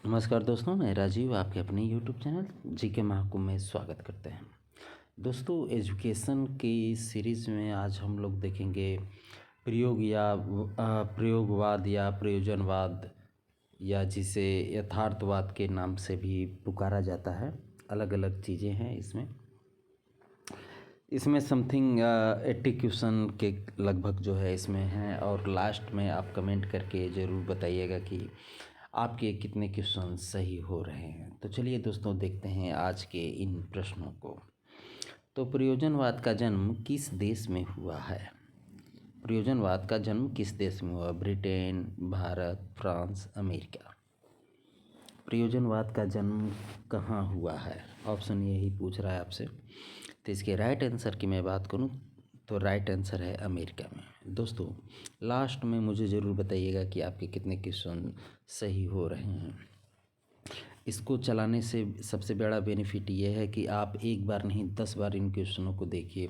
नमस्कार दोस्तों, मैं राजीव आपके अपने यूट्यूब चैनल जी के महाकुंभ में स्वागत करते हैं। दोस्तों, एजुकेशन की सीरीज़ में आज हम लोग देखेंगे प्रयोगवाद या प्रयोजनवाद, या जिसे यथार्थवाद के नाम से भी पुकारा जाता है। अलग अलग चीज़ें हैं इसमें समथिंग 80 क्वेश्चन के लगभग जो है इसमें हैं, और लास्ट में आप कमेंट करके ज़रूर बताइएगा कि आपके कितने क्वेश्चन सही हो रहे हैं। तो चलिए दोस्तों, देखते हैं आज के इन प्रश्नों को। तो प्रयोजनवाद का जन्म किस देश में हुआ है? प्रयोजनवाद का जन्म किस देश में हुआ? Britain, Bharat, France, America. प्रयोजनवाद का जन्म कहाँ हुआ है? ऑप्शन यही पूछ रहा है आपसे। तो इसके राइट आंसर की मैं बात करूँ तो राइट आंसर है अमेरिका में। दोस्तों, लास्ट में मुझे ज़रूर बताइएगा कि आपके कितने क्वेश्चन सही हो रहे हैं। इसको चलाने से सबसे बड़ा बेनिफिट ये है कि आप एक बार नहीं 10 बार इन क्वेश्चनों को देखिए।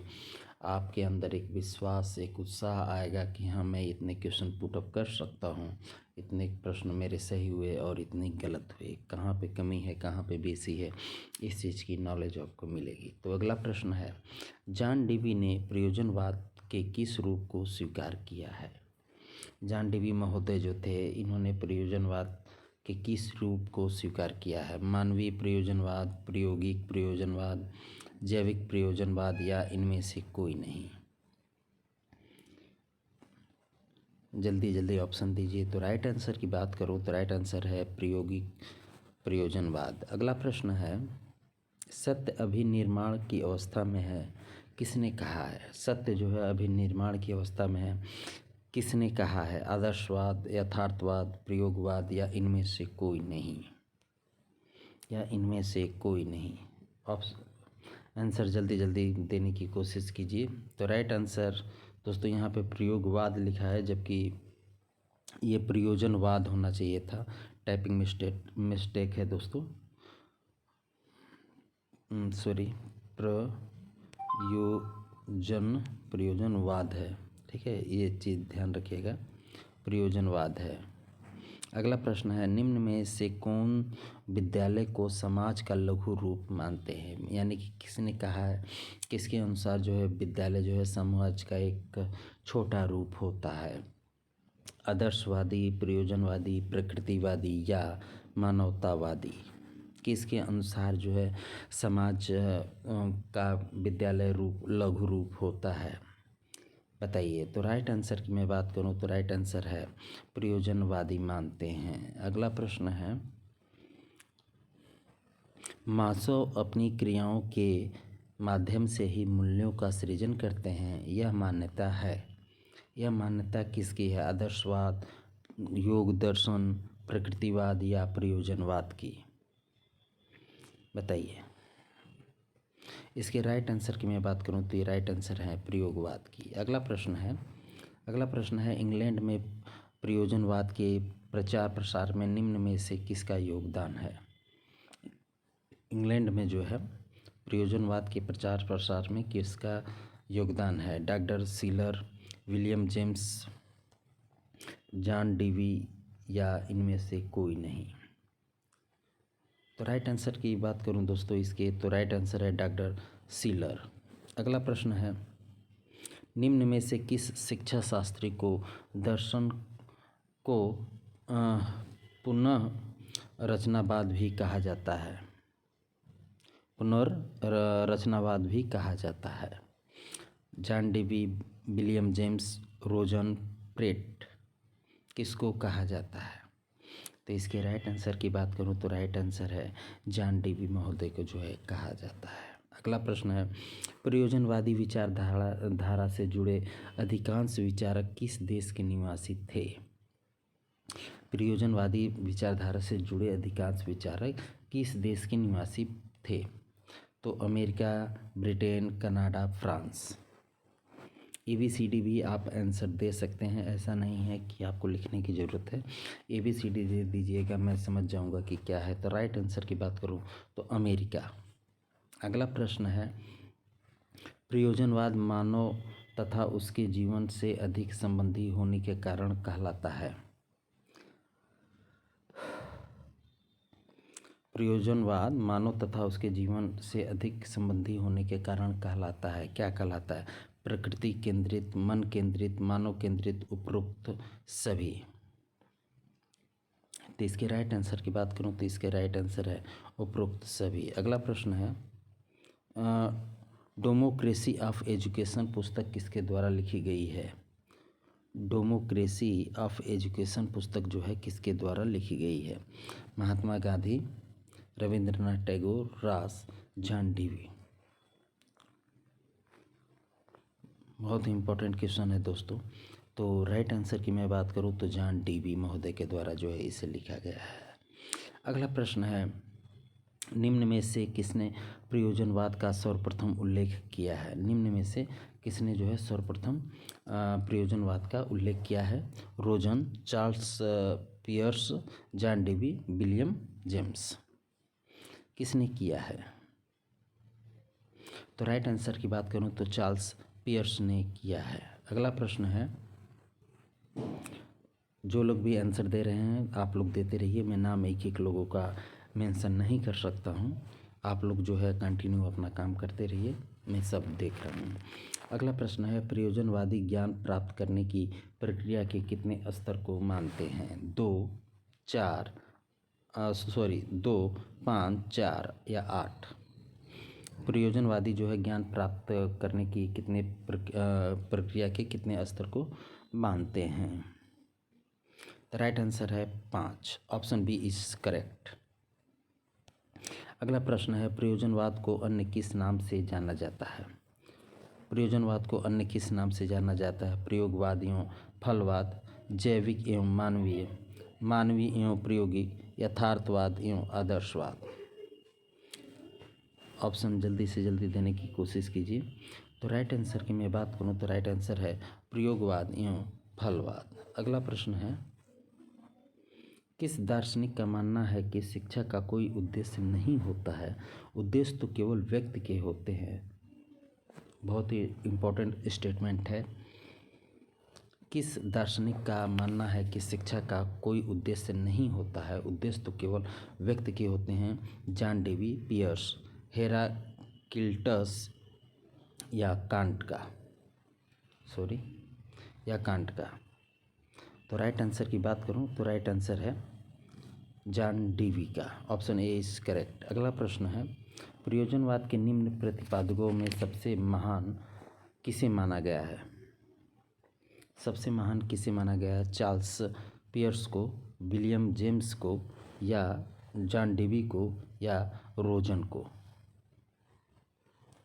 आपके अंदर एक विश्वास, एक उत्साह आएगा कि हाँ, मैं इतने क्वेश्चन पुटअप कर सकता हूँ, इतने प्रश्न मेरे सही हुए और इतने गलत हुए, कहाँ पे कमी है, कहाँ पे बेसी है, इस चीज़ की नॉलेज आपको मिलेगी। तो अगला प्रश्न है, जॉन डीवी ने प्रयोजनवाद के किस रूप को स्वीकार किया है? जॉन डीवी महोदय जो थे, इन्होंने प्रयोजनवाद के किस रूप को स्वीकार किया है? मानवीय प्रयोजनवाद, प्रायोगिक प्रयोजनवाद, जैविक प्रयोजनवाद, या इनमें से कोई नहीं? जल्दी जल्दी ऑप्शन दीजिए। तो राइट आंसर की बात करूँ तो राइट आंसर है प्रायोगिक प्रयोजनवाद। अगला प्रश्न है, सत्य अभी निर्माण की अवस्था में है, किसने कहा है? सत्य जो है अभी निर्माण की अवस्था में है, किसने कहा है? आदर्शवाद, यथार्थवाद, प्रयोगवाद, या इनमें से कोई नहीं? या इनमें से कोई नहीं? ऑप्शन आंसर जल्दी जल्दी देने की कोशिश कीजिए। तो राइट आंसर दोस्तों यहाँ पे प्रयोगवाद लिखा है, जबकि ये प्रयोजनवाद होना चाहिए था। टाइपिंग मिस्टेक है दोस्तों, सॉरी। प्रयोजनवाद है, ठीक है, ये चीज़ ध्यान रखिएगा, प्रयोजनवाद है। अगला प्रश्न है, निम्न में से कौन विद्यालय को समाज का लघु रूप मानते हैं? यानी कि किसने कहा है, किसके अनुसार जो है विद्यालय जो है समाज का एक छोटा रूप होता है? आदर्शवादी, प्रयोजनवादी, प्रकृतिवादी, या मानवतावादी? किसके अनुसार जो है समाज का विद्यालय रूप लघु रूप होता है? बताइए। तो राइट आंसर की मैं बात करूं तो राइट आंसर है प्रयोजनवादी मानते हैं। अगला प्रश्न है, मानव अपनी क्रियाओं के माध्यम से ही मूल्यों का सृजन करते हैं, यह मान्यता है। यह मान्यता किसकी है? आदर्शवाद, योग दर्शन, प्रकृतिवाद, या प्रयोजनवाद की? बताइए। इसके राइट आंसर की मैं बात करूं तो ये राइट आंसर है प्रयोगवाद की। अगला प्रश्न है, इंग्लैंड में प्रयोजनवाद के प्रचार प्रसार में निम्न में से किसका योगदान है? इंग्लैंड में जो है प्रयोजनवाद के प्रचार प्रसार में किसका योगदान है? Doctor sealer, William James, John Dewey, या इनमें से कोई नहीं? तो राइट आंसर की बात करूं दोस्तों इसके, तो राइट आंसर है डॉक्टर सीलर। अगला प्रश्न है, निम्न में से किस शिक्षा शास्त्री को दर्शन को पुनः रचनावाद भी कहा जाता है? पुनर्रचनावाद भी कहा जाता है। जॉन डीवी, विलियम जेम्स, रोजन प्रेट, किसको कहा जाता है? तो इसके राइट आंसर की बात करूं तो राइट आंसर है जॉन डीवी महोदय को जो है कहा जाता है। अगला प्रश्न है, प्रयोजनवादी विचारधारा से जुड़े अधिकांश विचारक किस देश के निवासी थे? प्रयोजनवादी विचारधारा से जुड़े अधिकांश विचारक किस देश के निवासी थे? तो America, Britain, Canada, France. ABCD भी आप आंसर दे सकते हैं, ऐसा नहीं है कि आपको लिखने की ज़रूरत है। ABCD दे दीजिएगा, मैं समझ जाऊंगा कि क्या है। तो राइट आंसर की बात करूं तो अमेरिका। अगला प्रश्न है, प्रयोजनवाद मानव तथा उसके जीवन से अधिक संबंधी होने के कारण कहलाता है। प्रयोजनवाद मानव तथा उसके जीवन से अधिक संबंधी होने के कारण कहलाता है। क्या कहलाता है? प्रकृति केंद्रित, मन केंद्रित, मानव केंद्रित, उपरोक्त सभी। तो इसके राइट आंसर की बात करूं तो इसके राइट आंसर है उपरोक्त सभी। अगला प्रश्न है, डेमोक्रेसी ऑफ एजुकेशन पुस्तक किसके द्वारा लिखी गई है? डेमोक्रेसी ऑफ एजुकेशन पुस्तक जो है किसके द्वारा लिखी गई है? महात्मा गांधी, रविंद्रनाथ टैगोर, रास, जॉन डीवी। बहुत ही इम्पोर्टेंट क्वेश्चन है दोस्तों। तो राइट आंसर की मैं बात करूं तो जॉन डीवी महोदय के द्वारा जो है इसे लिखा गया है। अगला प्रश्न है, निम्न में से किसने प्रयोजनवाद का सर्वप्रथम उल्लेख किया है? निम्न में से किसने जो है सर्वप्रथम प्रयोजनवाद का उल्लेख किया है? रोजन, Charles Peirce, John Dewey, William James. किसने किया है? तो राइट आंसर की बात करूं तो चार्ल्स पियर्स ने किया है। अगला प्रश्न है, जो लोग भी आंसर दे रहे हैं आप लोग देते रहिए, मैं नाम एक एक लोगों का मेंशन नहीं कर सकता हूं। आप लोग जो है कंटिन्यू अपना काम करते रहिए, मैं सब देख रहा हूं। अगला प्रश्न है, प्रयोजनवादी ज्ञान प्राप्त करने की प्रक्रिया के कितने स्तर को मानते हैं? 2, 5, 4 या 8? प्रयोजनवादी जो है ज्ञान प्राप्त करने की कितने प्रक्रिया के कितने स्तर को मानते हैं? राइट आंसर है 5, ऑप्शन बी इज करेक्ट। अगला प्रश्न है, प्रयोजनवाद को अन्य किस नाम से जाना जाता है? प्रयोजनवाद को अन्य किस नाम से जाना जाता है? प्रयोगवाद एवं फलवाद, जैविक एवं मानवीय, मानवीय एवं प्रायोगिक, यथार्थवाद एवं आदर्शवाद। ऑप्शन जल्दी से जल्दी देने की कोशिश कीजिए। तो राइट आंसर की मैं बात करूं तो राइट आंसर है प्रयोगवाद एवं फलवाद। अगला प्रश्न है, किस दार्शनिक का मानना है कि शिक्षा का कोई उद्देश्य नहीं होता है, उद्देश्य तो केवल व्यक्ति के होते हैं? बहुत ही इम्पोर्टेंट स्टेटमेंट है। किस दार्शनिक का मानना है कि शिक्षा का कोई उद्देश्य नहीं होता है, उद्देश्य तो केवल व्यक्ति के होते हैं? जॉन डीवी, पियर्स, हेराक्लिटस या कांट का? तो राइट आंसर की बात करूं तो राइट आंसर है जॉन डीवी का, ऑप्शन ए इज करेक्ट। अगला प्रश्न है, प्रयोजनवाद के निम्न प्रतिपादकों में सबसे महान किसे माना गया है? सबसे महान किसे माना गया है? चार्ल्स पियर्स को, विलियम जेम्स को, या जॉन डीवी को, या रोजन को?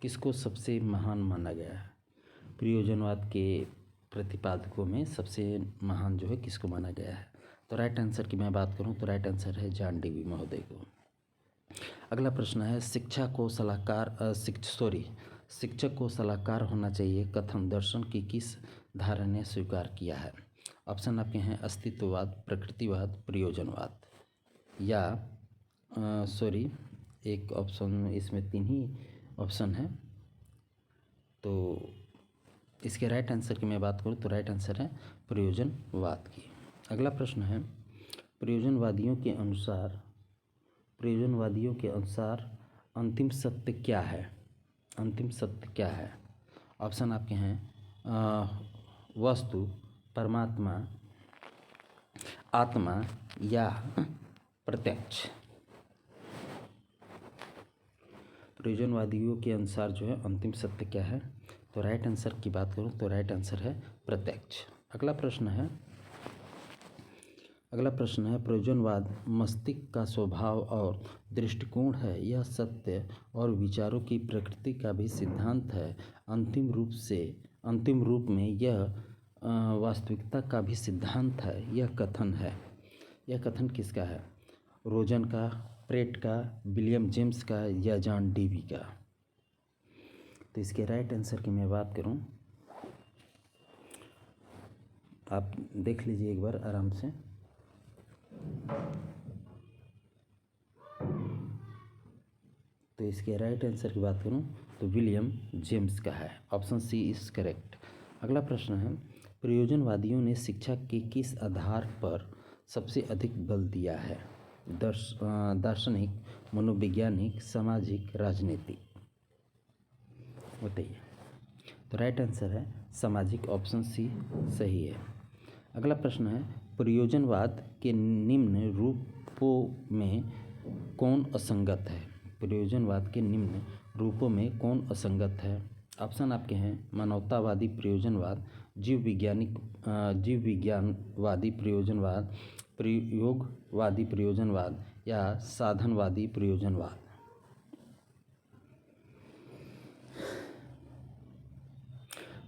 किसको सबसे महान माना गया है? प्रयोजनवाद के प्रतिपादकों में सबसे महान जो है किसको माना गया है? तो राइट आंसर की मैं बात करूं तो राइट आंसर है जॉन डीवी महोदय को। अगला प्रश्न है, शिक्षक को सलाहकार होना चाहिए कथन दर्शन की किस धारा ने स्वीकार किया है? ऑप्शन आपके हैं अस्तित्ववाद, प्रकृतिवाद, प्रयोजनवाद, या एक ऑप्शन, इसमें 3 ही ऑप्शन है। तो इसके राइट आंसर की मैं बात करूं तो राइट आंसर है प्रयोजनवाद की। अगला प्रश्न है, प्रयोजनवादियों के अनुसार अंतिम सत्य क्या है? अंतिम सत्य क्या है? ऑप्शन आपके हैं वस्तु, परमात्मा, आत्मा, या प्रत्यक्ष। प्रयोजनवादियों के अनुसार जो है अंतिम सत्य क्या है? तो राइट आंसर की बात करूं तो राइट आंसर है प्रत्यक्ष। अगला प्रश्न है, प्रयोजनवाद मस्तिष्क का स्वभाव और दृष्टिकोण है, यह सत्य और विचारों की प्रकृति का भी सिद्धांत है, अंतिम रूप में यह वास्तविकता का भी सिद्धांत है। यह कथन किसका है? रोजन का, प्रेट का, विलियम जेम्स का, या जॉन डीवी का? तो इसके राइट आंसर की मैं बात करूं, आप देख लीजिए एक बार आराम से। तो इसके राइट आंसर की बात करूं तो विलियम जेम्स का है, ऑप्शन सी इज करेक्ट। अगला प्रश्न है, प्रयोजनवादियों ने शिक्षा के किस आधार पर सबसे अधिक बल दिया है? दार्शनिक, मनोवैज्ञानिक, सामाजिक, राजनीतिक? बताइए। तो राइट आंसर है सामाजिक, ऑप्शन सी सही है। अगला प्रश्न है, प्रयोजनवाद के निम्न रूपों में कौन असंगत है? प्रयोजनवाद के निम्न रूपों में कौन असंगत है? ऑप्शन आपके हैं मानवतावादी प्रयोजनवाद, जीव विज्ञानवादी प्रयोजनवाद, प्रयोगवादी प्रयोजनवाद या साधनवादी प्रयोजनवाद।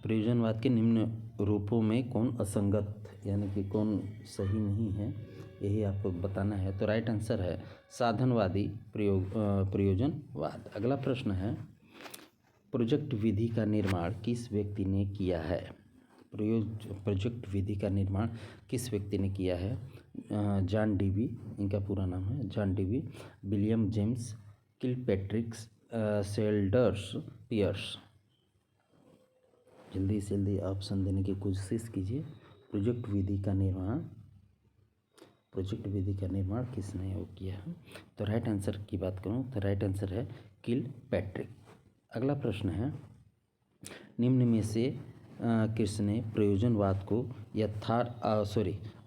प्रयोजनवाद के निम्न रूपों में कौन असंगत यानी कि कौन सही नहीं है, यही आपको बताना है। तो राइट आंसर है साधनवादी प्रयोजनवाद। अगला प्रश्न है, प्रोजेक्ट विधि का निर्माण किस व्यक्ति ने किया है? प्रोजेक्ट विधि का निर्माण किस व्यक्ति ने किया है? जॉन डीवी, इनका पूरा नाम है John Dewey, William James, Kilpatrick, Sanders Peirce. जल्दी से जल्दी ऑप्शन देने की कोशिश कीजिए। प्रोजेक्ट विधि का निर्माण किसने किया है? तो राइट आंसर की बात करूं तो राइट आंसर है किलपैट्रिक। अगला प्रश्न है, निम्न में से किसने प्रयोजनवाद को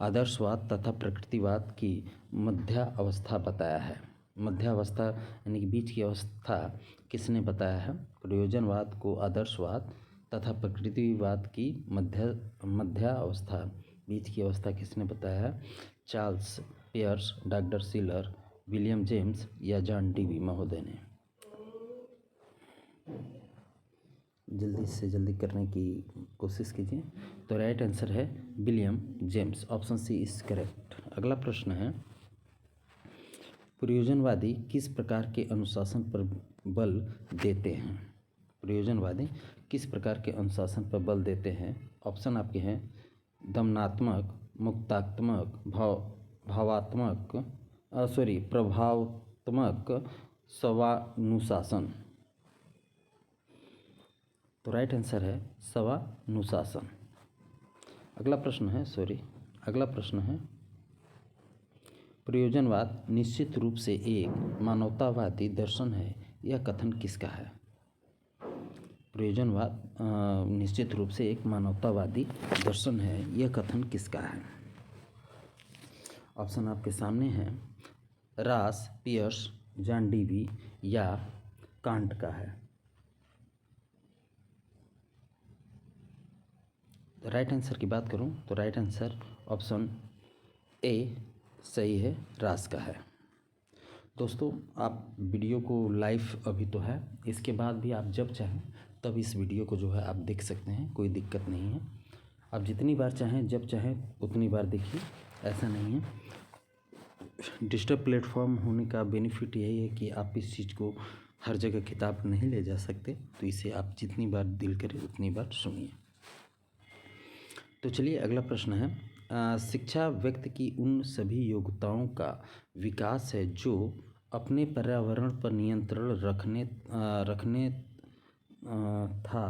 आदर्शवाद तथा प्रकृतिवाद की मध्यावस्था बताया है? मध्यावस्था यानी कि बीच की अवस्था किसने बताया है? प्रयोजनवाद को आदर्शवाद तथा प्रकृतिवाद की मध्यावस्था, बीच की अवस्था किसने बताया है? Charles Peirce, doctor Schiller, William James या जॉन डीवी महोदय ने? जल्दी से जल्दी करने की कोशिश कीजिए। तो राइट आंसर है William James, option C is correct. अगला प्रश्न है, प्रयोजनवादी किस प्रकार के अनुशासन पर बल देते हैं? प्रयोजनवादी किस प्रकार के अनुशासन पर बल देते हैं? ऑप्शन आपके हैं दमनात्मक, मुक्तात्मक, प्रभावात्मक, स्वानुशासन। तो राइट आंसर है स्वानुशासन। अगला प्रश्न है, प्रयोजनवाद निश्चित रूप से एक मानवतावादी दर्शन है, यह कथन किसका है? प्रयोजनवाद निश्चित रूप से एक मानवतावादी दर्शन है, यह कथन किसका है? ऑप्शन आपके सामने हैं रॉस, पियर्स, जॉन डीवी या कांट का है। राइट आंसर की बात करूं तो राइट आंसर ऑप्शन ए सही है, रॉस का है। दोस्तों, आप वीडियो को लाइव अभी तो है, इसके बाद भी आप जब चाहें तब इस वीडियो को जो है आप देख सकते हैं, कोई दिक्कत नहीं है। आप जितनी बार चाहें जब चाहें उतनी बार देखिए, ऐसा नहीं है। डिजिटल प्लेटफॉर्म होने का बेनिफिट यही है कि आप इस चीज़ को हर जगह किताब नहीं ले जा सकते, तो इसे आप जितनी बार दिल करे उतनी बार सुनिए। तो चलिए अगला प्रश्न है, शिक्षा व्यक्ति की उन सभी योग्यताओं का विकास है जो अपने पर्यावरण पर नियंत्रण रखने था,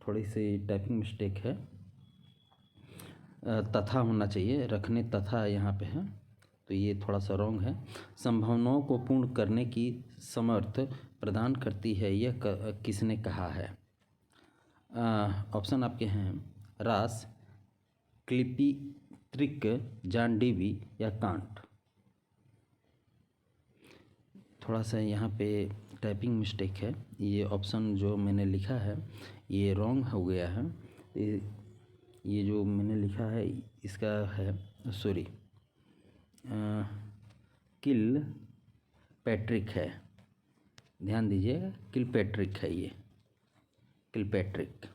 थोड़ी सी टाइपिंग मिस्टेक है, तथा होना चाहिए, रखने तथा यहाँ पे है, तो ये थोड़ा सा रॉन्ग है। संभावनाओं को पूर्ण करने की समर्थ प्रदान करती है, यह किसने कहा है? ऑप्शन आपके हैं रॉस, किलपैट्रिक, जॉन डीवी या कांट। थोड़ा सा यहाँ पे टाइपिंग मिस्टेक है, ये ऑप्शन जो मैंने लिखा है ये रॉन्ग हो गया है। ये जो मैंने लिखा है इसका है किलपैट्रिक है, ध्यान दीजिएगा, किलपैट्रिक है ये, किलपैट्रिक।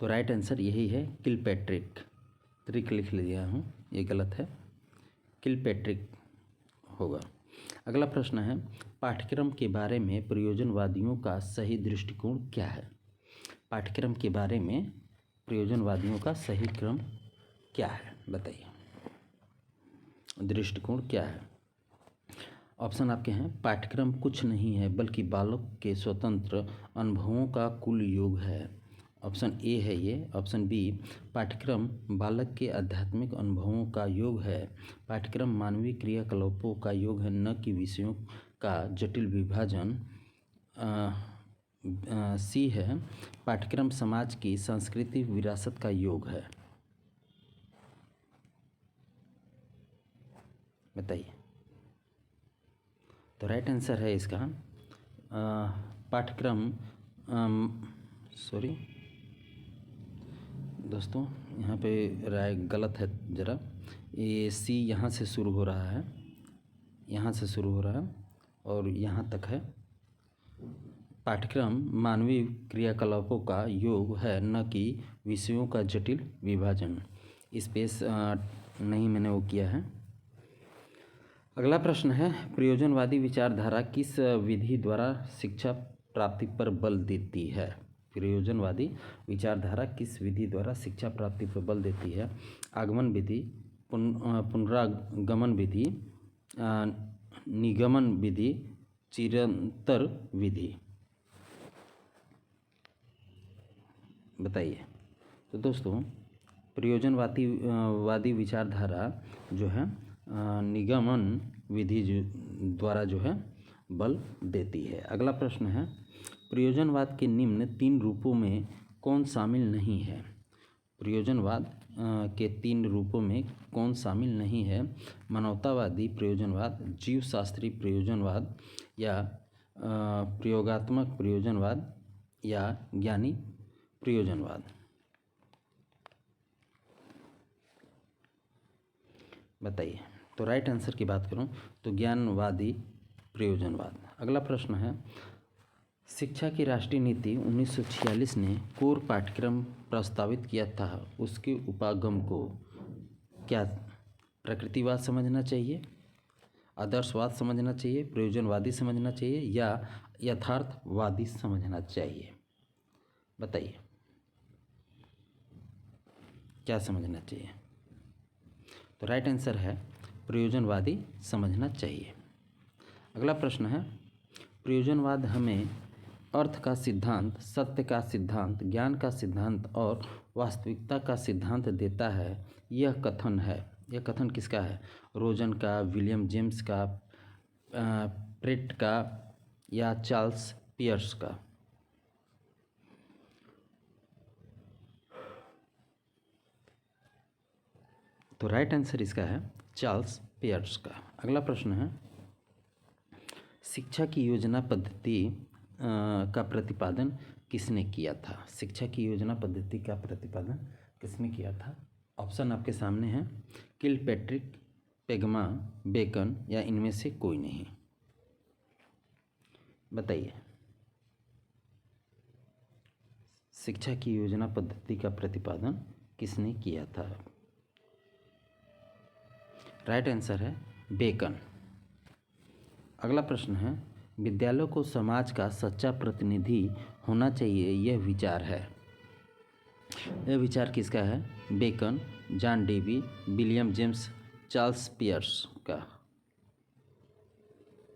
तो राइट आंसर यही है किलपैट्रिक, ट्रिक लिख लिया हूँ, ये गलत है, किलपैट्रिक होगा। अगला प्रश्न है, पाठ्यक्रम के बारे में प्रयोजनवादियों का सही दृष्टिकोण क्या है? पाठ्यक्रम के बारे में प्रयोजनवादियों का सही क्रम क्या है, बताइए, दृष्टिकोण क्या है? ऑप्शन आपके हैं पाठ्यक्रम कुछ नहीं है बल्कि बालक के स्वतंत्र अनुभवों का कुल योग है। ऑप्शन ए है ये। ऑप्शन बी, पाठ्यक्रम बालक के आध्यात्मिक अनुभवों का योग है। पाठ्यक्रम मानवीय क्रियाकलापों का योग है, न कि विषयों का जटिल विभाजन। सी है, पाठ्यक्रम समाज की सांस्कृतिक विरासत का योग है। बताइए। तो राइट आंसर है इसका पाठ्यक्रम सॉरी दोस्तों, यहाँ पे राय गलत है ज़रा। ये सी यहाँ से शुरू हो रहा है, यहाँ से शुरू हो रहा है और यहाँ तक है। पाठ्यक्रम मानवीय क्रियाकलापों का योग है, न कि विषयों का जटिल विभाजन। स्पेस नहीं मैंने वो किया है। अगला प्रश्न है, प्रयोजनवादी विचारधारा किस विधि द्वारा शिक्षा प्राप्ति पर बल देती है? प्रयोजनवादी विचारधारा किस विधि द्वारा शिक्षा प्राप्ति पर बल देती है? आगमन विधि, पुनरागमन विधि, निगमन विधि, चिरंतर विधि। बताइए। तो दोस्तों, प्रयोजनवादी विचारधारा जो है निगमन विधि द्वारा जो है बल देती है। अगला प्रश्न है, प्रयोजनवाद के निम्न 3 रूपों में कौन शामिल नहीं है? प्रयोजनवाद के 3 रूपों में कौन शामिल नहीं है? मानवतावादी प्रयोजनवाद, जीवशास्त्री प्रयोजनवाद, या प्रयोगात्मक प्रयोजनवाद, या ज्ञानी प्रयोजनवाद। बताइए। तो राइट आंसर की बात करूं तो ज्ञानवादी प्रयोजनवाद। अगला प्रश्न है, शिक्षा की राष्ट्रीय नीति 1946 ने कोर पाठ्यक्रम प्रस्तावित किया था, उसके उपागम को क्या प्रकृतिवाद समझना चाहिए, आदर्शवाद समझना चाहिए, प्रयोजनवादी समझना चाहिए, या यथार्थवादी समझना चाहिए? बताइए, क्या समझना चाहिए? तो राइट आंसर है प्रयोजनवादी समझना चाहिए। अगला प्रश्न है, प्रयोजनवाद हमें अर्थ का सिद्धांत, सत्य का सिद्धांत, ज्ञान का सिद्धांत और वास्तविकता का सिद्धांत देता है। यह कथन किसका है? रोजन का, विलियम जेम्स का, प्रेट का, या चार्ल्स पियर्स का? तो राइट आंसर इसका है चार्ल्स पियर्स का। अगला प्रश्न है, शिक्षा की योजना पद्धति का प्रतिपादन किसने किया था? शिक्षा की योजना पद्धति का प्रतिपादन किसने किया था? ऑप्शन आपके सामने हैं, किलपैट्रिक, पेगमा, बेकन, या इनमें से कोई नहीं। बताइए, शिक्षा की योजना पद्धति का प्रतिपादन किसने किया था? राइट आंसर है बेकन। अगला प्रश्न है, विद्यालय को समाज का सच्चा प्रतिनिधि होना चाहिए, यह विचार है। यह विचार किसका है? Bacon, John Dewey, William James, Charles Peirce का?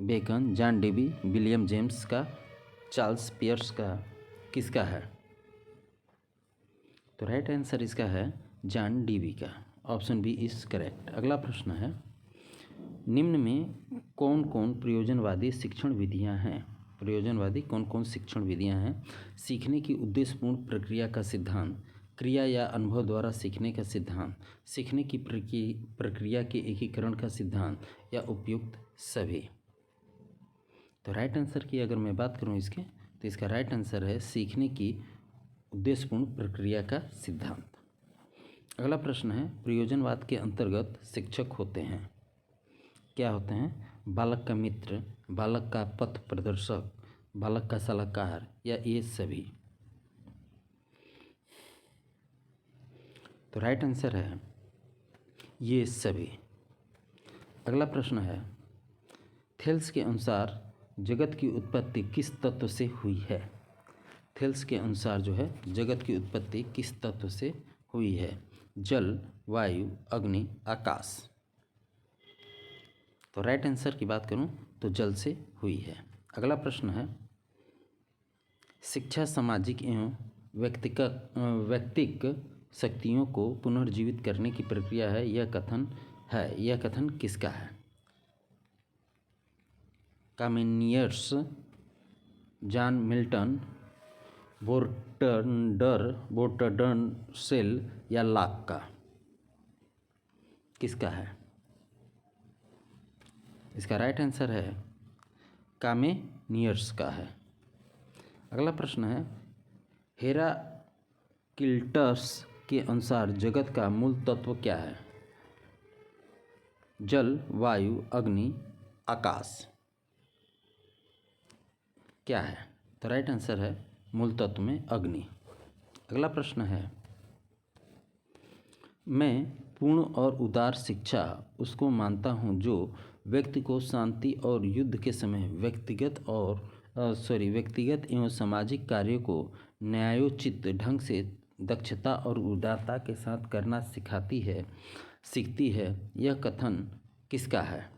Bacon, John Dewey, William James का, चार्ल्स पियर्स का, किसका है? तो राइट आंसर इसका है जॉन डेवी का। Option B is correct. अगला प्रश्न है, निम्न में कौन कौन प्रयोजनवादी शिक्षण विधियां हैं? प्रयोजनवादी कौन कौन शिक्षण विधियां हैं? सीखने की उद्देश्यपूर्ण प्रक्रिया का सिद्धांत, क्रिया या अनुभव द्वारा सीखने का सिद्धांत, सीखने की प्रक्रिया के एकीकरण का सिद्धांत, या उपयुक्त सभी? तो राइट आंसर की अगर मैं बात करूं इसके, तो इसका राइट आंसर है सीखने की उद्देश्यपूर्ण प्रक्रिया का सिद्धांत। अगला प्रश्न है, प्रयोजनवाद के अंतर्गत शिक्षक होते हैं, क्या होते हैं? बालक का मित्र, बालक का पथ प्रदर्शक, बालक का सलाहकार, या ये सभी? तो राइट आंसर है ये सभी। अगला प्रश्न है, थेल्स के अनुसार जगत की उत्पत्ति किस तत्व से हुई है? थेल्स के अनुसार जो है जगत की उत्पत्ति किस तत्व से हुई है? जल, वायु, अग्नि, आकाश? तो राइट आंसर की बात करूं तो जल से हुई है। अगला प्रश्न है, शिक्षा सामाजिक एवं व्यक्तिक शक्तियों को पुनर्जीवित करने की प्रक्रिया है, यह कथन किसका है? कामेनियर्स, जॉन मिल्टन, बोर्टनसेल या लॉक का? किसका है? इसका राइट आंसर है कामेनियर्स का है। अगला प्रश्न है, हेराक्लिटस के अनुसार जगत का मूल तत्व क्या है? जल, वायु, अग्नि, आकाश? क्या है? तो राइट आंसर है मूल तत्व में अग्नि। अगला प्रश्न है, मैं पूर्ण और उदार शिक्षा उसको मानता हूँ जो व्यक्ति को शांति और युद्ध के समय व्यक्तिगत एवं सामाजिक कार्यों को न्यायोचित ढंग से दक्षता और उदारता के साथ करना सीखती है। यह कथन किसका है?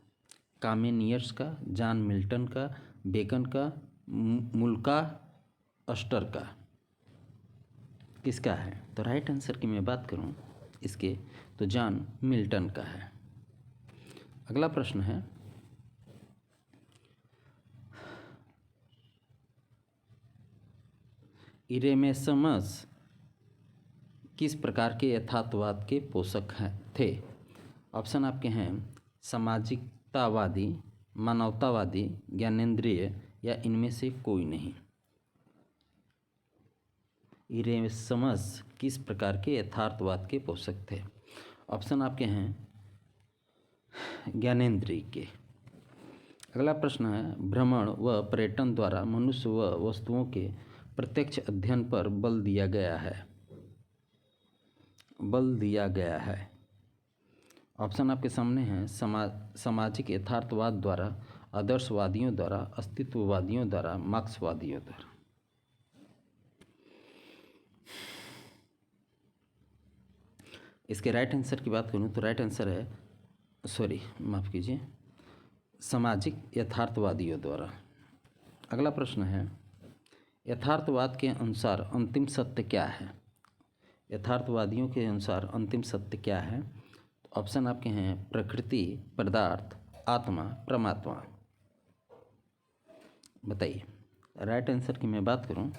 कामेनियर्स का, जॉन मिल्टन का, बेकन का, मुल्का अस्टर का? किसका है? तो राइट आंसर की मैं बात करूं इसके, तो जॉन मिल्टन का है। अगला प्रश्न है, इरेनेमिस किस प्रकार के यथार्थवाद के पोषक थे? ऑप्शन आपके हैं सामाजिकतावादी, मानवतावादी, ज्ञानेंद्रिय या इनमें से कोई नहीं। इरेनेमिस किस प्रकार के यथार्थवाद के पोषक थे? ऑप्शन आपके हैं ज्ञानेंद्रिय के। अगला प्रश्न है, भ्रमण व पर्यटन द्वारा मनुष्य व वस्तुओं के प्रत्यक्ष अध्ययन पर बल दिया गया है। ऑप्शन आपके सामने हैं सामाजिक यथार्थवाद द्वारा, आदर्शवादियों द्वारा, अस्तित्ववादियों द्वारा, मार्क्सवादियों द्वारा। इसके राइट आंसर की बात करूं तो राइट आंसर है सामाजिक यथार्थवादियों द्वारा। अगला प्रश्न है, यथार्थवाद के अनुसार अंतिम सत्य क्या है? यथार्थवादियों के अनुसार अंतिम सत्य क्या है? ऑप्शन आपके हैं प्रकृति, पदार्थ, आत्मा, परमात्मा। बताइए। राइट आंसर की मैं बात करूं,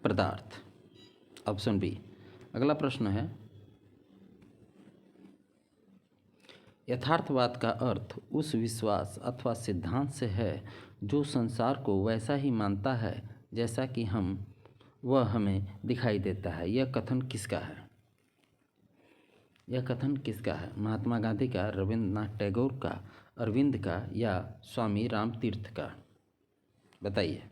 पदार्थ, ऑप्शन बी। अगला प्रश्न है, यथार्थवाद का अर्थ उस विश्वास अथवा सिद्धांत से है जो संसार को वैसा ही मानता है जैसा कि वह हमें दिखाई देता है। यह कथन किसका है? महात्मा गांधी का, रविंद्रनाथ टैगोर का, अरविंद का या स्वामी रामतीर्थ का? बताइए।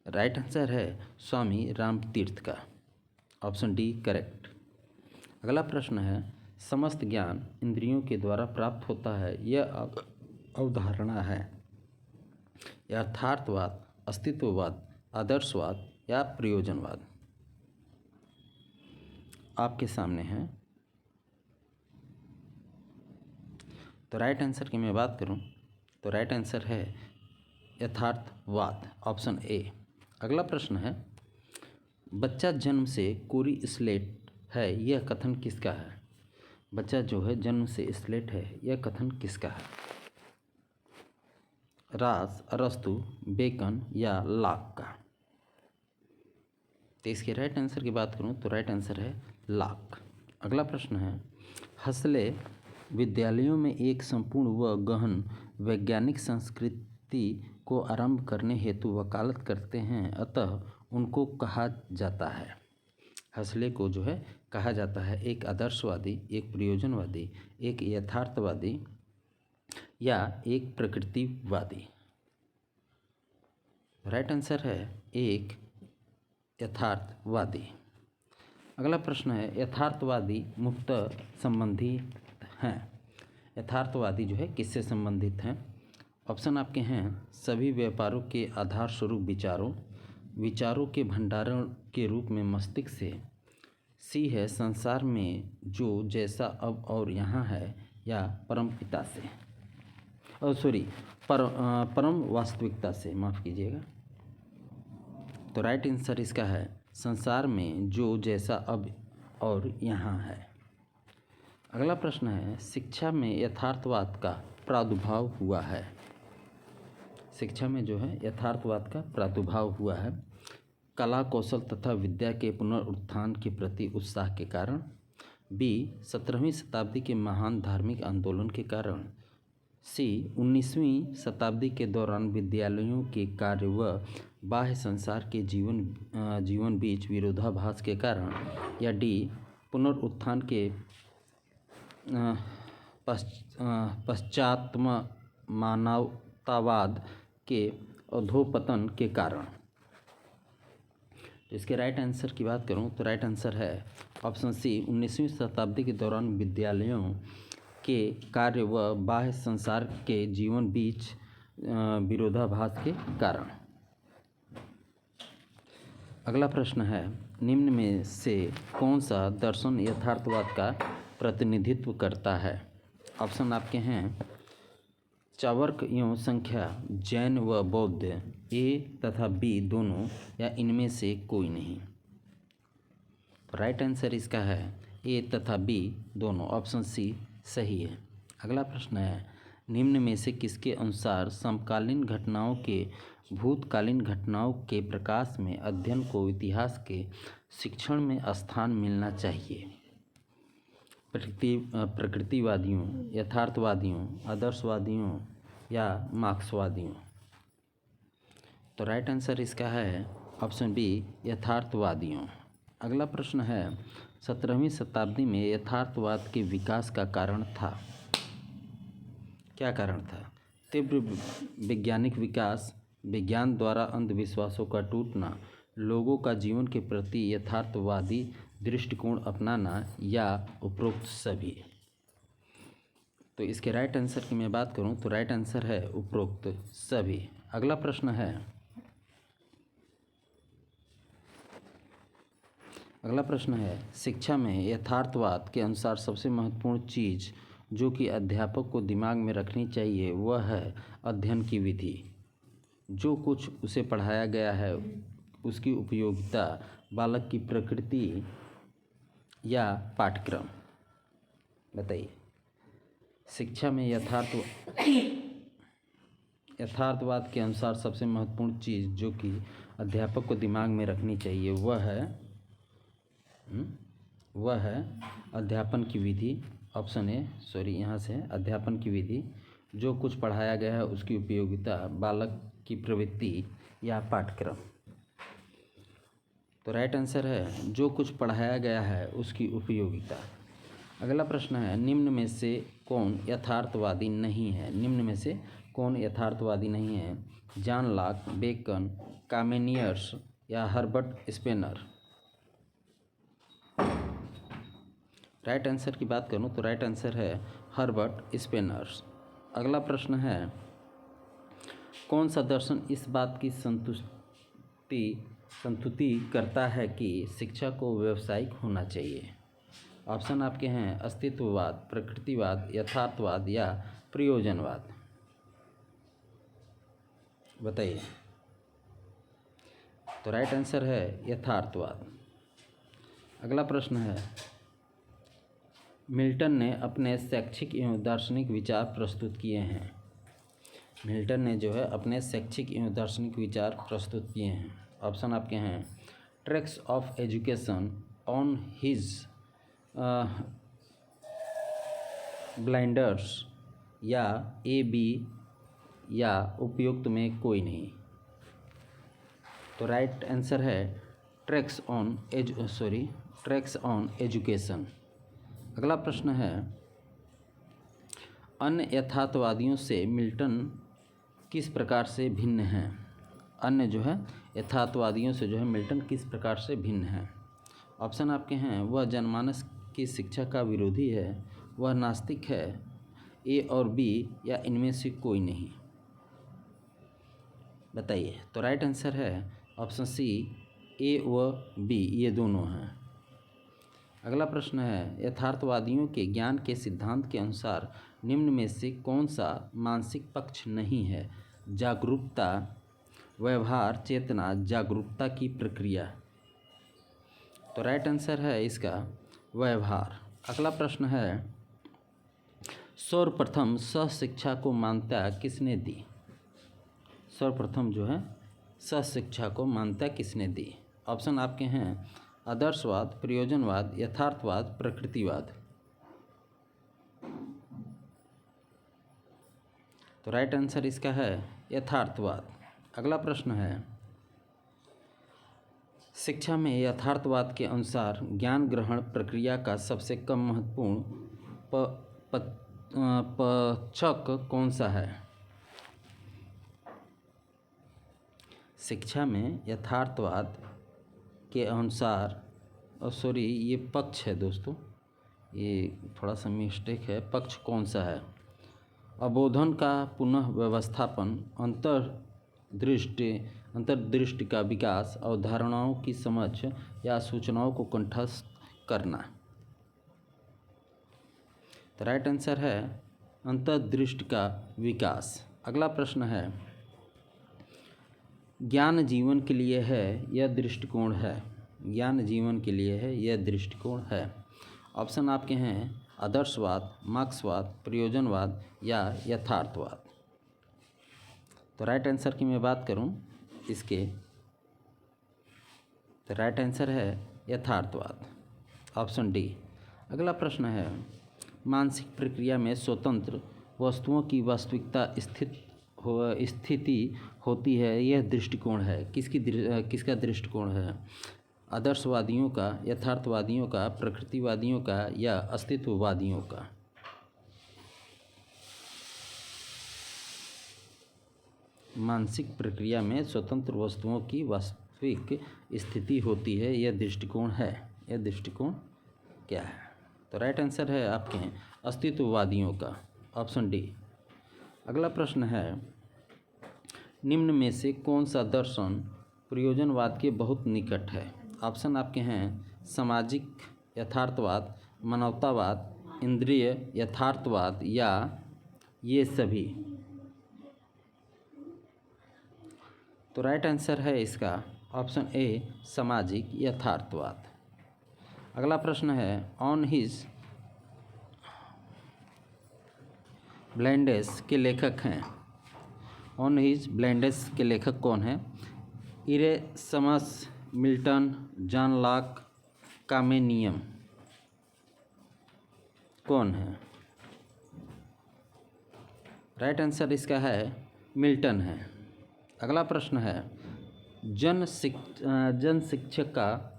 राइट आंसर है स्वामी रामतीर्थ का, ऑप्शन डी करेक्ट। अगला प्रश्न है, समस्त ज्ञान इंद्रियों के द्वारा प्राप्त होता है, यह अवधारणा है यथार्थवाद, अस्तित्ववाद, आदर्शवाद या प्रयोजनवाद? आपके सामने है। तो राइट आंसर की मैं बात करूं तो राइट आंसर है यथार्थवाद, ऑप्शन ए। अगला प्रश्न है, बच्चा जन्म से कोरी स्लेट है, यह कथन किसका है? बच्चा जो है जन्म से स्लेट है, यह कथन किसका है? रास, अरस्तु, बेकन या लॉक का? तो इसके राइट आंसर की बात करूं तो राइट आंसर है लॉक। अगला प्रश्न है, हसले विद्यालयों में एक संपूर्ण व गहन वैज्ञानिक संस्कृति को आरंभ करने हेतु वकालत करते हैं, अतः उनको कहा जाता है। हसले को जो है कहा जाता है एक आदर्शवादी, एक प्रयोजनवादी, एक यथार्थवादी या एक प्रकृतिवादी? राइट आंसर है एक यथार्थवादी। अगला प्रश्न है, यथार्थवादी मुक्त संबंधी हैं। यथार्थवादी जो है किससे संबंधित हैं? ऑप्शन आपके हैं सभी व्यापारों के आधार स्वरूप विचारों के भंडारण के रूप में मस्तिष्क से। सी है संसार में जो जैसा अब और यहाँ है, या परम पिता से, परम वास्तविकता से, माफ़ कीजिएगा। तो राइट आंसर इसका है संसार में जो जैसा अब और यहाँ है। अगला प्रश्न है शिक्षा में यथार्थवाद का प्रादुर्भाव हुआ है। शिक्षा में जो है यथार्थवाद का प्रादुर्भाव हुआ है कला कौशल तथा विद्या के पुनरुत्थान के प्रति उत्साह के कारण, बी 17वीं शताब्दी के महान धार्मिक आंदोलन के कारण, सी 19वीं शताब्दी के दौरान विद्यालयों के कार्य व बाह्य संसार के जीवन बीच विरोधाभास के कारण, या डी पुनरुत्थान के पश्चात्म मानवतावाद के अधोपतन के कारण। तो इसके राइट आंसर की बात करूं तो राइट आंसर है ऑप्शन सी 19वीं शताब्दी के दौरान विद्यालयों के कार्य व बाह्य संसार के जीवन बीच विरोधाभास के कारण। अगला प्रश्न है निम्न में से कौन सा दर्शन यथार्थवाद का प्रतिनिधित्व करता है। ऑप्शन आपके हैं चार्वाक एवं संख्या, जैन व बौद्ध, ए तथा बी दोनों, या इनमें से कोई नहीं। राइट आंसर इसका है ए तथा बी दोनों, ऑप्शन सी सही है। अगला प्रश्न है निम्न में से किसके अनुसार समकालीन घटनाओं के भूतकालीन घटनाओं के प्रकाश में अध्ययन को इतिहास के शिक्षण में स्थान मिलना चाहिए। प्रकृतिवादियों, यथार्थवादियों, आदर्शवादियों या मार्क्सवादियों। तो राइट आंसर इसका है ऑप्शन बी यथार्थवादियों। अगला प्रश्न है 17वीं शताब्दी में यथार्थवाद के विकास का कारण था। क्या कारण था। तीव्र वैज्ञानिक विकास, विज्ञान द्वारा अंधविश्वासों का टूटना, लोगों का जीवन के प्रति यथार्थवादी दृष्टिकोण अपनाना, या उपरोक्त सभी। तो इसके राइट आंसर की मैं बात करूं तो राइट आंसर है उपरोक्त सभी। अगला प्रश्न है शिक्षा में यथार्थवाद के अनुसार सबसे महत्वपूर्ण चीज़ जो कि अध्यापक को दिमाग में रखनी चाहिए वह है अध्ययन की विधि। जो कुछ उसे पढ़ाया गया है उसकी उपयोगिता, बालक की प्रकृति या पाठ्यक्रम। बताइए। शिक्षा में यथार्थवाद के अनुसार सबसे महत्वपूर्ण चीज़ जो कि अध्यापक को दिमाग में रखनी चाहिए वह है अध्यापन की विधि। ऑप्शन ए यहाँ से अध्यापन की विधि, जो कुछ पढ़ाया गया है उसकी उपयोगिता, बालक की प्रवृत्ति या पाठ्यक्रम। तो राइट आंसर है जो कुछ पढ़ाया गया है उसकी उपयोगिता। अगला प्रश्न है निम्न में से कौन यथार्थवादी नहीं है। निम्न में से कौन यथार्थवादी नहीं है। जॉन लॉक, बेकन, कामेनियर्स या हर्बर्ट स्पेनर। राइट आंसर की बात करूं तो राइट आंसर है हर्बर्ट स्पेनर्स। अगला प्रश्न है कौन सा दर्शन इस बात की संतुष्टि करता है कि शिक्षा को व्यावसायिक होना चाहिए। ऑप्शन आपके हैं अस्तित्ववाद, प्रकृतिवाद, यथार्थवाद या प्रयोजनवाद। बताइए। तो राइट आंसर है यथार्थवाद। अगला प्रश्न है मिल्टन ने अपने शैक्षिक एवं दार्शनिक विचार प्रस्तुत किए हैं। मिल्टन ने जो है अपने शैक्षिक एवं दार्शनिक विचार प्रस्तुत किए हैं। ऑप्शन आपके हैं tracks of education, on his blinders, या ए बी, या उपयुक्त में कोई नहीं। तो राइट आंसर है ट्रैक्स ऑन एजुकेशन। अगला प्रश्न है अन्य यथार्थवादियों से मिल्टन किस प्रकार से भिन्न है। अन्य जो है यथार्थवादियों से जो है मिल्टन किस प्रकार से भिन्न है। ऑप्शन आपके हैं वह जनमानस की शिक्षा का विरोधी है, वह नास्तिक है, ए और बी, या इनमें से कोई नहीं। बताइए। तो राइट आंसर है ऑप्शन सी ए व बी, ये दोनों हैं। अगला प्रश्न है, यथार्थवादियों के ज्ञान के सिद्धांत के अनुसार निम्न में से कौन सा मानसिक पक्ष नहीं है? जागरूकता, व्यवहार, चेतना, जागरूकता की प्रक्रिया। तो राइट आंसर है इसका व्यवहार। अगला प्रश्न है, सर्वप्रथम सहशिक्षा को मान्यता किसने दी? सर्वप्रथम जो है सहशिक्षा को मान्यता किसने दी? ऑप्शन आपके हैं आदर्शवाद, प्रयोजनवाद, यथार्थवाद, प्रकृतिवाद। तो राइट आंसर इसका है यथार्थवाद। अगला प्रश्न है, शिक्षा में यथार्थवाद के अनुसार ज्ञान ग्रहण प्रक्रिया का सबसे कम महत्वपूर्ण पक्षक कौन सा है? शिक्षा में यथार्थवाद के अनुसार सॉरी ये पक्ष है दोस्तों, ये थोड़ा सा मिस्टेक है। पक्ष कौन सा है? अबोधन का पुनः व्यवस्थापन, अंतर्दृष्टि का विकास, अवधारणाओं की समझ या सूचनाओं को कंठस्थ करना। तो राइट आंसर है अंतर्दृष्टि का विकास। अगला प्रश्न है, ज्ञान जीवन के लिए है यह दृष्टिकोण है? ज्ञान जीवन के लिए है यह दृष्टिकोण है। ऑप्शन आपके हैं आदर्शवाद, मार्क्सवाद, प्रयोजनवाद या यथार्थवाद। तो राइट आंसर की मैं बात करूं इसके, तो राइट आंसर है यथार्थवाद, ऑप्शन डी। अगला प्रश्न है, मानसिक प्रक्रिया में स्वतंत्र वस्तुओं की वास्तविकता स्थिति होती है यह दृष्टिकोण है? किसका दृष्टिकोण है? आदर्शवादियों का, यथार्थवादियों का, प्रकृतिवादियों का या अस्तित्ववादियों का? मानसिक प्रक्रिया में स्वतंत्र वस्तुओं की वास्तविक स्थिति होती है यह दृष्टिकोण है। यह दृष्टिकोण क्या है? तो राइट आंसर है आपके अस्तित्ववादियों का, ऑप्शन डी। अगला प्रश्न है, निम्न में से कौन सा दर्शन प्रयोजनवाद के बहुत निकट है? ऑप्शन आपके हैं सामाजिक यथार्थवाद, मानवतावाद, इंद्रिय यथार्थवाद या ये सभी। तो राइट आंसर है इसका ऑप्शन ए सामाजिक यथार्थवाद। अगला प्रश्न है, ऑन हिज ब्लाइंडनेस के लेखक हैं? ऑन हिज ब्लाइंडनेस के लेखक कौन हैं? इरेसमस, मिल्टन, जॉन लॉक, कामेनियम। कौन है? राइट आंसर इसका है मिल्टन है। अगला प्रश्न है, जन शिक्षा का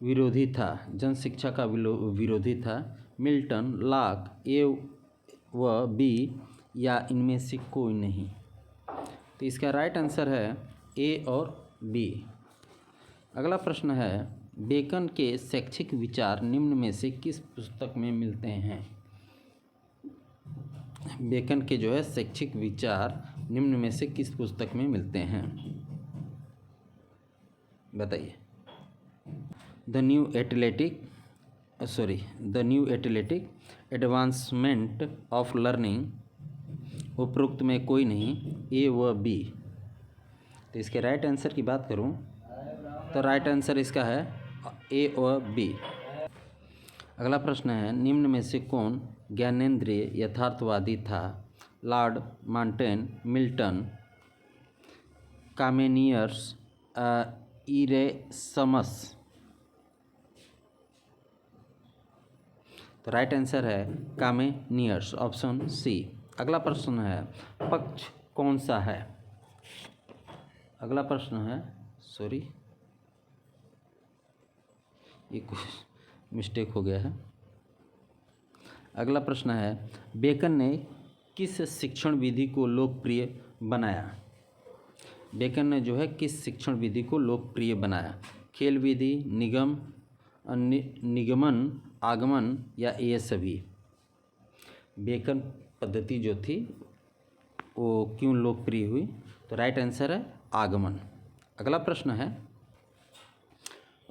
विरोधी था, जन शिक्षा का विरोधी था मिल्टन, लॉक, ए व बी या इनमें से कोई नहीं? तो इसका राइट आंसर है ए और बी। अगला प्रश्न है, बेकन के शैक्षिक विचार निम्न में से किस पुस्तक में मिलते हैं? बेकन के जो है शैक्षिक विचार निम्न में से किस पुस्तक में मिलते हैं? बताइए। The new athletic advancement of learning, उपरोक्त में कोई नहीं, ए व बी। तो इसके राइट आंसर की बात करूं तो राइट आंसर इसका है ए और बी। अगला प्रश्न है, निम्न में से कौन ज्ञानेंद्रिय यथार्थवादी था? लॉर्ड मार्टेन, मिल्टन, कामेनियर्स, इरेसमस। तो राइट आंसर है कामेनियर्स, ऑप्शन सी। अगला प्रश्न है, पक्ष कौन सा है? अगला प्रश्न है, सॉरी ये कुछ मिस्टेक हो गया है। अगला प्रश्न है, बेकन ने किस शिक्षण विधि को लोकप्रिय बनाया? बेकन ने जो है किस शिक्षण विधि को लोकप्रिय बनाया? खेल विधि, निगमन, आगमन या ये सभी? बेकन पद्धति जो थी वो क्यों लोकप्रिय हुई? तो राइट आंसर है आगमन। अगला प्रश्न है,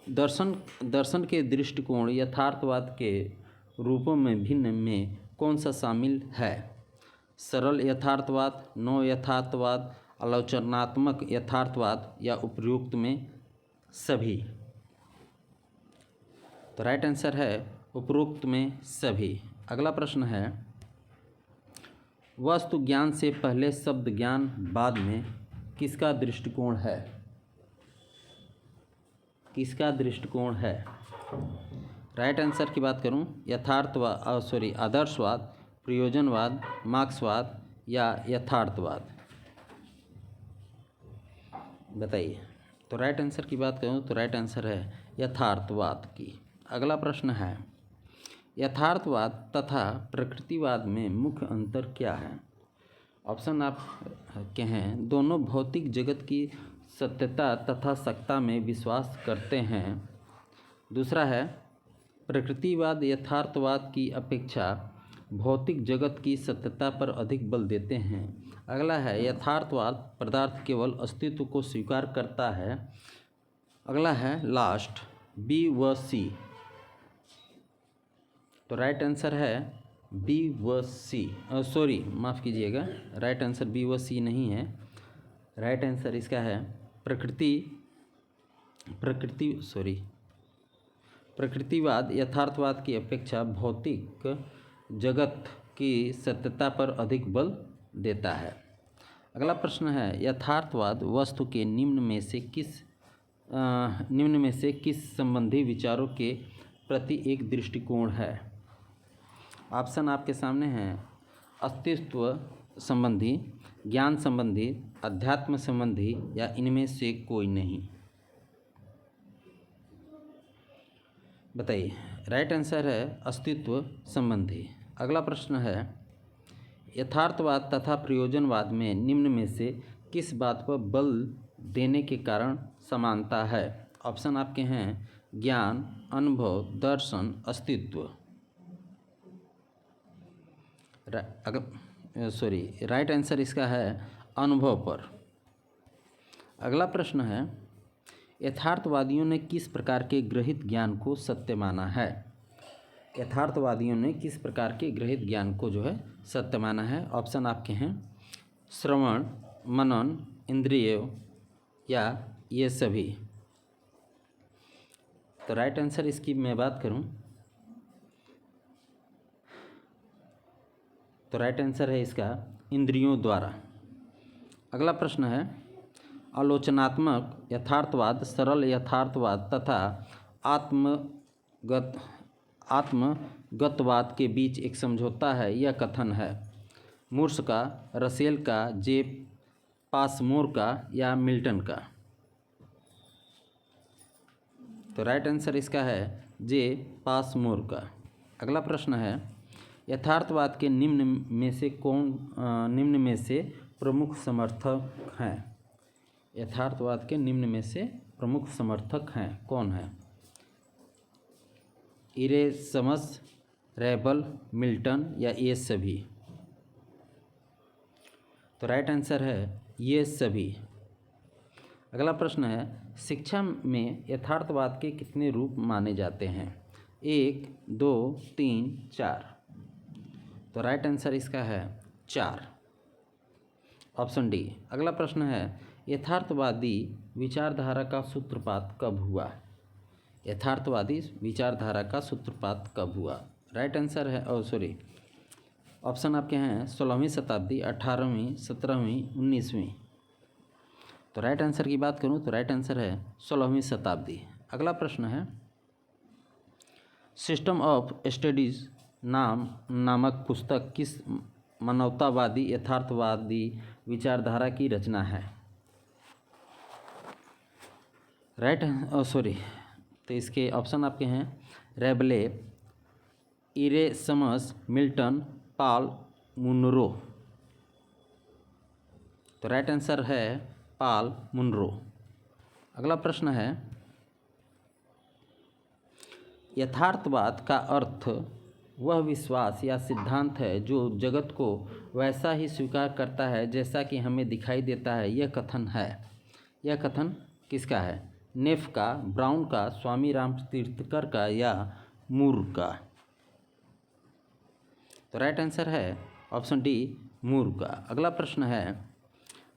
दर्शन के दृष्टिकोण यथार्थवाद के रूपों में भिन्न में कौन सा शामिल है? सरल यथार्थवाद, नौ यथार्थवाद, आलोचनात्मक यथार्थवाद या उपयुक्त में सभी? तो राइट आंसर है उपरोक्त में सभी। अगला प्रश्न है, वस्तु ज्ञान से पहले शब्द ज्ञान बाद में किसका दृष्टिकोण है? किसका दृष्टिकोण है? राइट आंसर की बात करूं, आदर्शवाद, प्रयोजनवाद, मार्क्सवाद या यथार्थवाद? बताइए। तो राइट आंसर की बात करूं तो राइट आंसर है यथार्थवाद की। अगला प्रश्न है, यथार्थवाद तथा प्रकृतिवाद में मुख्य अंतर क्या है? ऑप्शन आप के हैं, दोनों भौतिक जगत की सत्यता तथा सत्ता में विश्वास करते हैं। दूसरा है, प्रकृतिवाद यथार्थवाद की अपेक्षा भौतिक जगत की सत्यता पर अधिक बल देते हैं। अगला है, यथार्थवाद पदार्थ केवल अस्तित्व को स्वीकार करता है। अगला है लास्ट, बी व सी। तो राइट आंसर है बी व सी। माफ़ कीजिएगा, राइट आंसर बी व सी नहीं है। राइट आंसर इसका है प्रकृतिवाद यथार्थवाद की अपेक्षा भौतिक जगत की सत्यता पर अधिक बल देता है। अगला प्रश्न है, यथार्थवाद वस्तु के निम्न में से किस संबंधी विचारों के प्रति एक दृष्टिकोण है? ऑप्शन आपके सामने हैं, अस्तित्व संबंधी, ज्ञान संबंधी, अध्यात्म संबंधी या इनमें से कोई नहीं? बताइए। राइट आंसर है अस्तित्व संबंधी। अगला प्रश्न है, यथार्थवाद तथा प्रयोजनवाद में निम्न में से किस बात पर बल देने के कारण समानता है? ऑप्शन आपके हैं, ज्ञान, अनुभव, दर्शन, अस्तित्व। राइट आंसर इसका है अनुभव पर। अगला प्रश्न है, यथार्थवादियों ने किस प्रकार के गृहीत ज्ञान को सत्य माना है? यथार्थवादियों ने किस प्रकार के गृहीत ज्ञान को जो है सत्य माना है? ऑप्शन आपके हैं, श्रवण, मनन, इंद्रिय या ये सभी? तो राइट आंसर इसकी मैं बात करूं तो राइट आंसर है इसका इंद्रियों द्वारा। अगला प्रश्न है, आलोचनात्मक यथार्थवाद, सरल यथार्थवाद तथा आत्मगतवाद के बीच एक समझौता है, यह कथन है मुर्स का, रसेल का, जे पासमोर का या मिल्टन का? तो राइट आंसर इसका है जे पासमोर का। अगला प्रश्न है, यथार्थवाद के निम्न में से प्रमुख समर्थक हैं? यथार्थवाद के निम्न में से प्रमुख समर्थक हैं कौन है? इरेसमस, रेबल, मिल्टन या ये सभी? तो राइट आंसर है ये सभी। अगला प्रश्न है, शिक्षा में यथार्थवाद के कितने रूप माने जाते हैं? 1, 2, 3, 4? तो राइट आंसर इसका है 4, ऑप्शन डी। अगला प्रश्न है, यथार्थवादी विचारधारा का सूत्रपात कब हुआ? यथार्थवादी विचारधारा का सूत्रपात कब हुआ? राइट आंसर है ऑप्शन आपके हैं 16वीं शताब्दी, 18वीं, 17वीं, 19वीं? तो राइट आंसर की बात करूं तो राइट आंसर है 16वीं शताब्दी। अगला प्रश्न है, सिस्टम ऑफ स्टडीज नामक पुस्तक किस मानवतावादी यथार्थवादी विचारधारा की रचना है? तो इसके ऑप्शन आपके हैं, रेबले, इरेसमस, मिल्टन, पॉल मुनरो? तो राइट आंसर है पॉल मुनरो। अगला प्रश्न है, यथार्थवाद का अर्थ वह विश्वास या सिद्धांत है जो जगत को वैसा ही स्वीकार करता है जैसा कि हमें दिखाई देता है, यह कथन है। यह कथन किसका है? नेफ का, ब्राउन का, स्वामी राम तीर्थकर का या मूर का? तो राइट आंसर है ऑप्शन डी, मूर का। अगला प्रश्न है,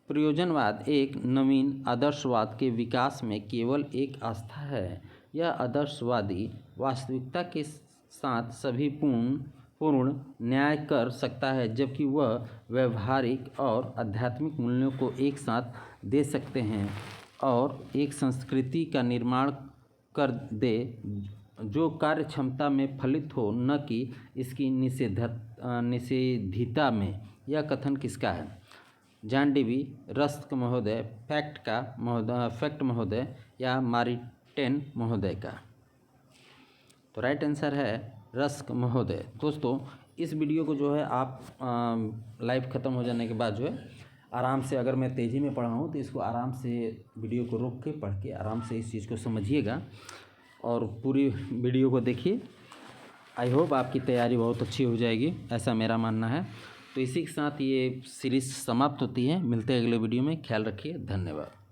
प्रयोजनवाद एक नवीन आदर्शवाद के विकास में केवल एक आस्था है। यह आदर्शवादी वास्तविकता के साथ सभी पूर्ण न्याय कर सकता है, जबकि वह व्यवहारिक और आध्यात्मिक मूल्यों को एक साथ दे सकते हैं और एक संस्कृति का निर्माण कर दे जो कार्य क्षमता में फलित हो, न कि इसकी निषेधिता में। यह कथन किसका है? जॉन डीवी, रस्क महोदय, फैक्ट महोदय या मार्टिन महोदय का? तो राइट आंसर है रस्क महोदय। दोस्तों, इस वीडियो को जो है आप लाइव ख़त्म हो जाने के बाद जो है आराम से, अगर मैं तेज़ी में पढ़ा हूँ तो इसको आराम से वीडियो को रोक के पढ़ के आराम से इस चीज़ को समझिएगा और पूरी वीडियो को देखिए। आई होप आपकी तैयारी बहुत अच्छी हो जाएगी, ऐसा मेरा मानना है। तो इसी के साथ ये सीरीज़ समाप्त होती है। मिलते हैं अगले वीडियो में। ख्याल रखिए। धन्यवाद।